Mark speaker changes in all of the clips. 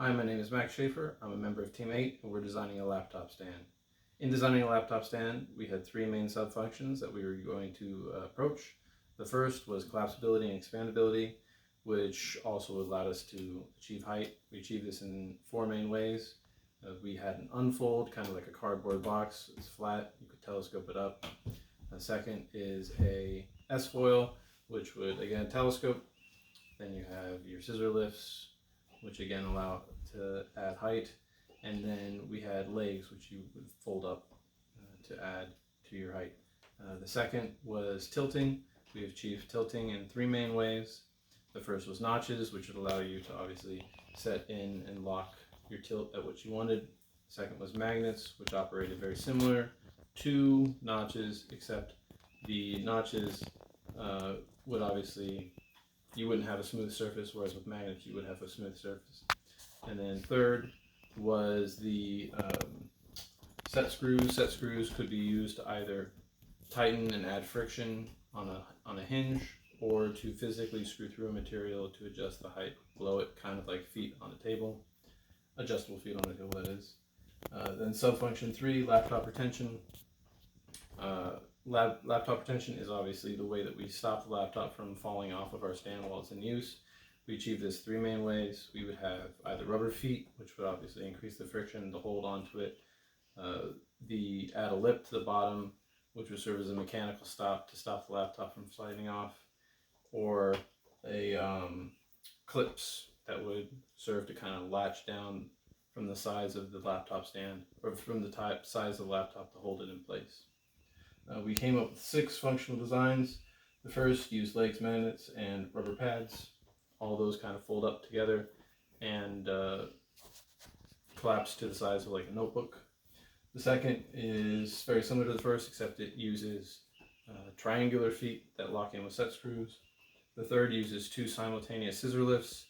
Speaker 1: Hi, my name is Max Schafer. I'm a member of Team 8 and we're designing a laptop stand. In designing a laptop stand, we had three main sub-functions that we were going to approach. The first was collapsibility and expandability, which also allowed us to achieve height. We achieved this in four main ways. We had an unfold, kind of like a cardboard box. It's flat, you could telescope it up. The second is a S-foil, which would again telescope. Then you have your scissor lifts, which again allow to add height, and then we had legs which you would fold up to add to your height. The second was tilting. We achieved tilting in three main ways. The first was notches, which would allow you to obviously set in and lock your tilt at what you wanted. The second was magnets, which operated very similar to notches, except the notches would obviously, you wouldn't have a smooth surface, whereas with magnets you would have a smooth surface. And then third was the set screws. Set screws could be used to either tighten and add friction on a hinge, or to physically screw through a material to adjust the height below it, kind of like feet on a table, adjustable feet on a table, that is. Then subfunction 3, laptop retention. Laptop retention is obviously the way that we stop the laptop from falling off of our stand while it's in use. We achieve this three main ways. We would have either rubber feet, which would obviously increase the friction to hold onto it. Add a lip to the bottom, which would serve as a mechanical stop to stop the laptop from sliding off, or a clips that would serve to kind of latch down from the size of the laptop stand, or from the size of the laptop to hold it in place. We came up with 6 functional designs. The first used legs, magnets, and rubber pads. All those kind of fold up together and collapse to the size of like a notebook. The second is very similar to the first, except it uses triangular feet that lock in with set screws. The third uses 2 simultaneous scissor lifts,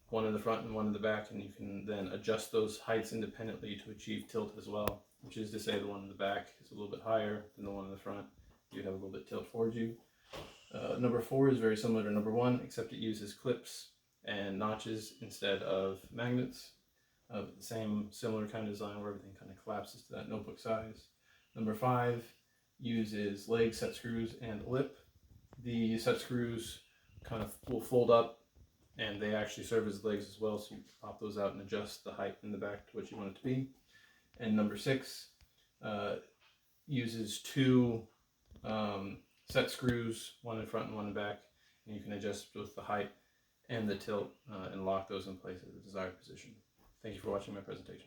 Speaker 1: one in the front and one in the back, and you can then adjust those heights independently to achieve tilt as well, which is to say the one in the back is a little bit higher than the one in the front. You have a little bit tilt towards you. Number 4 is very similar to number 1, except it uses clips and notches instead of magnets. The same similar kind of design where everything kind of collapses to that notebook size. Number 5 uses leg, set screws, and lip. The set screws kind of will fold up, and they actually serve as legs as well, so you pop those out and adjust the height in the back to what you want it to be. And number 6 uses 2 set screws, one in front and one in back, and you can adjust both the height and the tilt and lock those in place at the desired position. Thank you for watching my presentation.